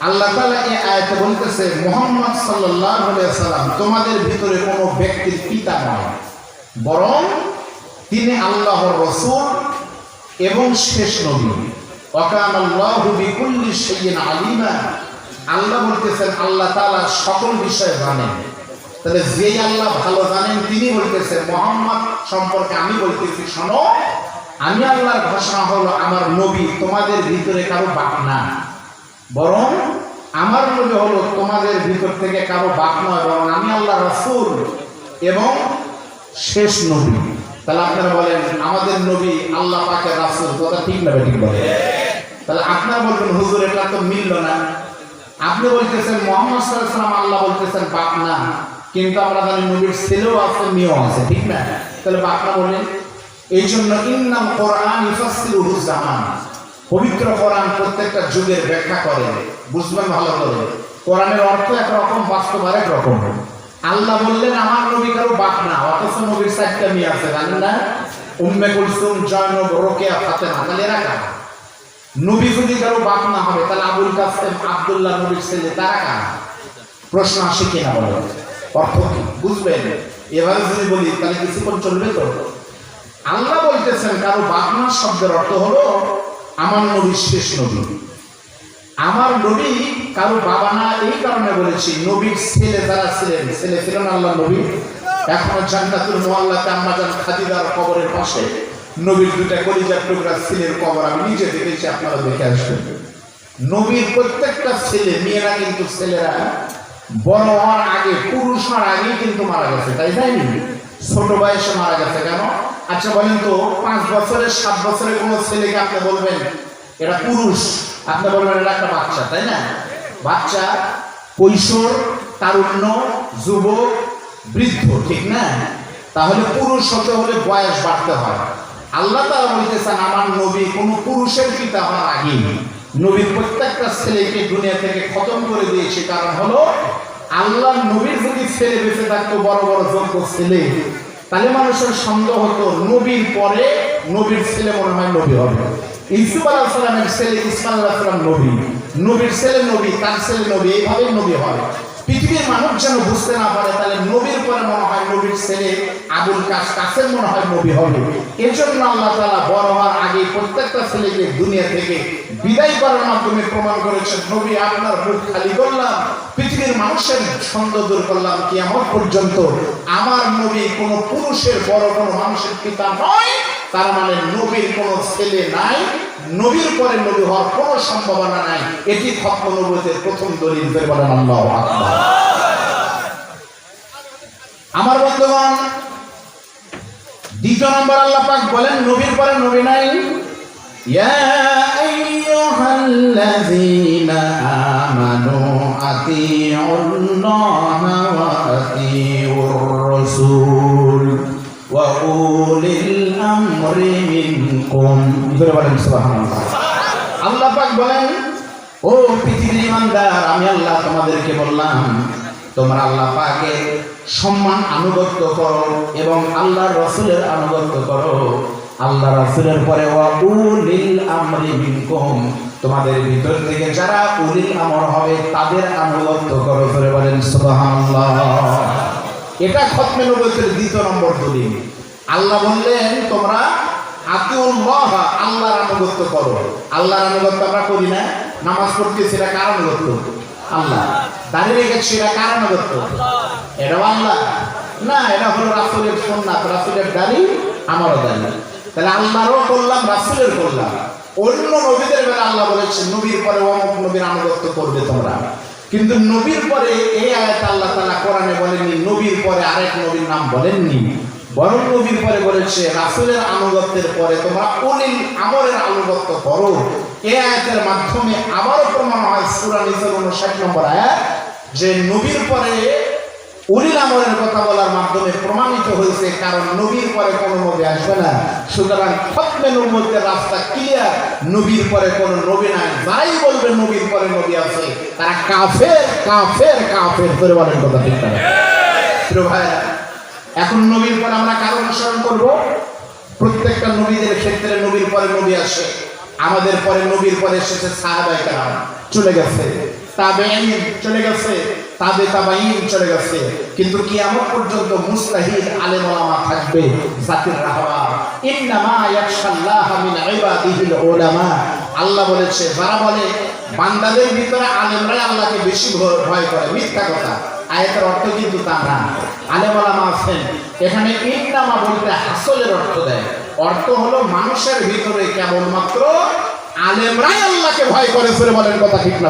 আল্লাহ তাআলা এই আয়াতে বলতেছে মুহাম্মদ সাল্লাল্লাহু আলাইহি ওয়াসাল্লাম তোমাদের ভিতরে কোনো ব্যক্তির পিতা নয়, বরং তিনি আল্লাহর রাসূল এবং শেষ নবী। ওয়া কানা আল্লাহু বিকুল্লি শাইইন আলিমা। আল্লাহ বলতেছেন আল্লাহ তাআলা সকল বিষয় জানেন। তাহলে যেই আল্লাহ ভালো জানেন তিনি বলতেছেন মুহাম্মদ সম্পর্কে আমি বলতেছি শোনো, আমি আল্লাহর ঘোষণা হলো আমার নবী তোমাদের ভিতরে কারো বাপ না, বরং আমার নবী হলো তোমাদের ভিতর থেকে কারো বাপ নয়, বরং আমি আল্লাহর রাসূল এবং শেষ নবী। তাহলে আপনারা বলেন আমাদের নবী আল্লাহ পাকের রাসূল, কথা ঠিক না ঠিক বলে? তাহলে আপনারা বলবেন হুজুর এটা তো মিলল না। আপনি বলতেছেন মুহাম্মদ সাল্লাল্লাহু আলাইহি ওয়াসাল্লাম আল্লাহ বলতেছেন বাপ না, কিন্তু আমরা জানি নবীর ছেলেও আছে মেয়েও আছে, ঠিক না? তাহলে বাপ না বলেন। এই জন্য ইন্নাল কোরআন ইউফাসসিরুহু জামান, পবিত্র কোরআন প্রত্যেকটা যুগের ব্যাখ্যা করে। বুঝবেন ভালো করে, কোরআনের অর্থ একরকম বাস্তব আরেক রকম। আল্লাহ বললেন আমার নবী কারো বাপ না, অথচ নবীর 4টা মেয়ে আছে, জানেন না? উম্মে কুলসুম, জয়নব, রোকেয়া, ফাতেমা। তাহলে এরা কারা? নবী যদি কারো বাপ না হবে তাহলে আবুল কাসেম, আব্দুল্লাহ নবীর ছেলে, তারা কারা? প্রশ্ন আসে কিনা বলো? অর্থ কি বুঝবেন? এভাবে যদি বলি তাহলে কিছুক্ষণ চলবে তো? আল্লাহ বলতেছেন কারো বাপ না শব্দের অর্থ হলো আমার নবী শেষ নবী। আমার নবী কারো বাবা না এই কারণে বলেছি, নবীর ছেলে যারা ছিলেন, ছেলে ছিলেন আল্লাহ নবী। এখনো জান্নাতুল মুআল্লাতে আম্মাজান খাদিজার কবরের পাশে নবীর 2টা কলিজার টুকরা ছেলের কবর আমি নিজে দেখেছি, আপনারা দেখে আসবেন। নবীর প্রত্যেকটা ছেলে, মেয়েরা কিন্তু ছেলেরা বড় হওয়ার আগে, পুরুষ হওয়ার আগেই কিন্তু মারা গেছে, তাই যায়নি? ছোট বয়সে মারা গেছে কেন? আচ্ছা বলেন তো 5 বছরের 7 বছরের কোনো ছেলেকে আপনি বলবেন এটা পুরুষ, আপনি বলবেন এটা একটা বাচ্চা, তাই না? বাচ্চা, কৈশোর, তারুণ্য, যুবক, বৃদ্ধ, ঠিক না? তাহলে পুরুষ হতে হলে বয়স বাড়তে হয়। আল্লাহ তাআলা বলতেছেন আমার নবী কোনো পুরুষের পিতা হওয়ার আগে নবীর প্রত্যেকটা ছেলেকে দুনিয়া থেকে খতম করে দিয়েছে। কারণ হলো আল্লাহ নবীর যদি ছেলে বেঁচে থাকতো বড় বড় যোগ্য ছেলে, তাহলে মানুষের সন্দেহ হতো নবীর পরে নবীর ছেলে মনে হয় নবী হবে। ইউসুফ আলাইহিস সালামের ছেলে ইসমাঈল আলাইহিস সালাম নবী, নবীর ছেলে নবী, তার ছেলে নবী, এইভাবে নবী হয়। পৃথিবীর মানুষ যেন বুঝতে না পারে তাহলে নবীর পরে মনে হয় নবীর ছেলে আবুল কাসেম মনে হয় নবী হবে। এর জন্য আল্লাহ তাআলা বড় হওয়ার আগে প্রত্যেকটা ছেলেকে দুনিয়া থেকে বিদায় করার মাধ্যমে প্রমাণ করেছেন নবী আপনার মুখ খালি করলাম, পৃথিবীর মানুষের সন্দেহ দূর করলাম, কিয়ামত পর্যন্ত আমার নবী কোনো পুরুষের বড় কোনো মানুষের পিতা নয়। তার মানে নবীর কোনো ছেলে নাই, নবীর পরে নবী হওয়ার কোনো সম্ভাবনা নাই। এটি খতম নবুয়তের প্রথম দলিল। বলেন আল্লাহু আকবার। আমার বন্ধুগণ, 2 নম্বর আল্লাহ পাক বলেন নবীর পরে নবী নাই। ইয়া আইয়ুহাল্লাযীনা আমানু আতিউল্লাহা ওয়া আতিউর রাসূল ওয়া উলিল আমরি মিনকুম। বলেন সুবহানাল্লাহ। আল্লাহ পাক বলেন ও পৃথিবীর ঈমানদার, আমি আল্লাহ তোমাদেরকে বললাম তোমরা আল্লাহ পাকের সম্মান আনুগত্য করো এবং আল্লাহর রাসূলের আনুগত্য করো। আল্লাহ রাসূলের পরে ওয়া উলিল আমরি মিনকুম, তোমাদের ভিতর থেকে যারা উলিল আমর হবে তাদের আনুগত্য করো। করে বলেন সুবহানাল্লাহ। এটা খতমে নবুয়তের 2 নম্বর দলিল। আল্লাহ বললেন তোমরা আতিউল্লাহ, আল্লাহর আনুগত্য করো। আল্লাহর আনুগত্য আমরা করি না? নামাজ পড়তেছি, এটা কার আনুগত্য? আল্লাহ। দাঁড়িয়ে রেখেছি, এটা কার আনুগত্য? এটাও আল্লাহ না, এটা হলো রাসূলের সুন্নাত, রাসূলের দাড়ি আমারও দাড়ি। তাহলে আল্লাহরও করলাম, রাসূলের করলাম। অন্য নবীদের বেলা আল্লাহ বলেছেন নবীর পরে অমুক নবীর আনুগত্য করবে তোমরা, কিন্তু নবীর পরে এই আয়াত আল্লাহ তাআলা কোরআনে বলেননি, নবীর পরে আরেক নবীর নাম বলেননি, বরং নবীর পরে বলেছে রাসূলের আনুগত্যের পরে তোমরা উলিল আমরের আনুগত্য করো। এই আয়াতের মাধ্যমে আবারও প্রমাণ হয় সূরা নিসার 59 নম্বর আয়াত যে নবীর পরে উলিল আমরের কথা বলার মাধ্যমে প্রমাণিত হয়েছে, কারণ নবীর পরে কোনো নবী আসবে না। সুতরাং খতমে নবুয়তের রাস্তা ক্লিয়ার, নবীর পরে কোনো নবী নাই। যাই বলবে নবীর পরে নবী আছে তারা কাফের কাফের কাফের করে বলেন কথা ঠিক না? প্রিয় ভাইরা, এখন নবীর পরে আমরা কারো অনুসরণ করব? প্রত্যেকটা নবীদের ক্ষেত্রে নবীর পরে নবী আসে। আমাদের পরে নবীর পরে এসেছে সাহাবায়ে কেরাম, চলে গেছে। তাবেঈন চলে গেছে, তাবাঈন চলে গেছে, কিন্তু কিয়ামত পর্যন্ত মুস্তাহিদ আলেম ওলামা থাকবে জাতির রাহবার। ইন্নামা ইয়াখশাল্লাহা মিন ইবাদিহিল উলামা। আল্লাহ বলেছে যারা বলে বান্দাদের ভিতরে আলেমরাই আল্লাহকে বেশি ভয় করে, মিথ্যা কথা। আয়াতের অর্থ কিন্তু তা না। আলেম ওলামা আছেন, এখানে ইন্নামা বলতে হাসলের অর্থ দেয়। অর্থ হলো মানুষের ভিতরে কেবলমাত্র আলেমরাই আল্লাহকে ভয় করে। বলেন কথা ঠিক না?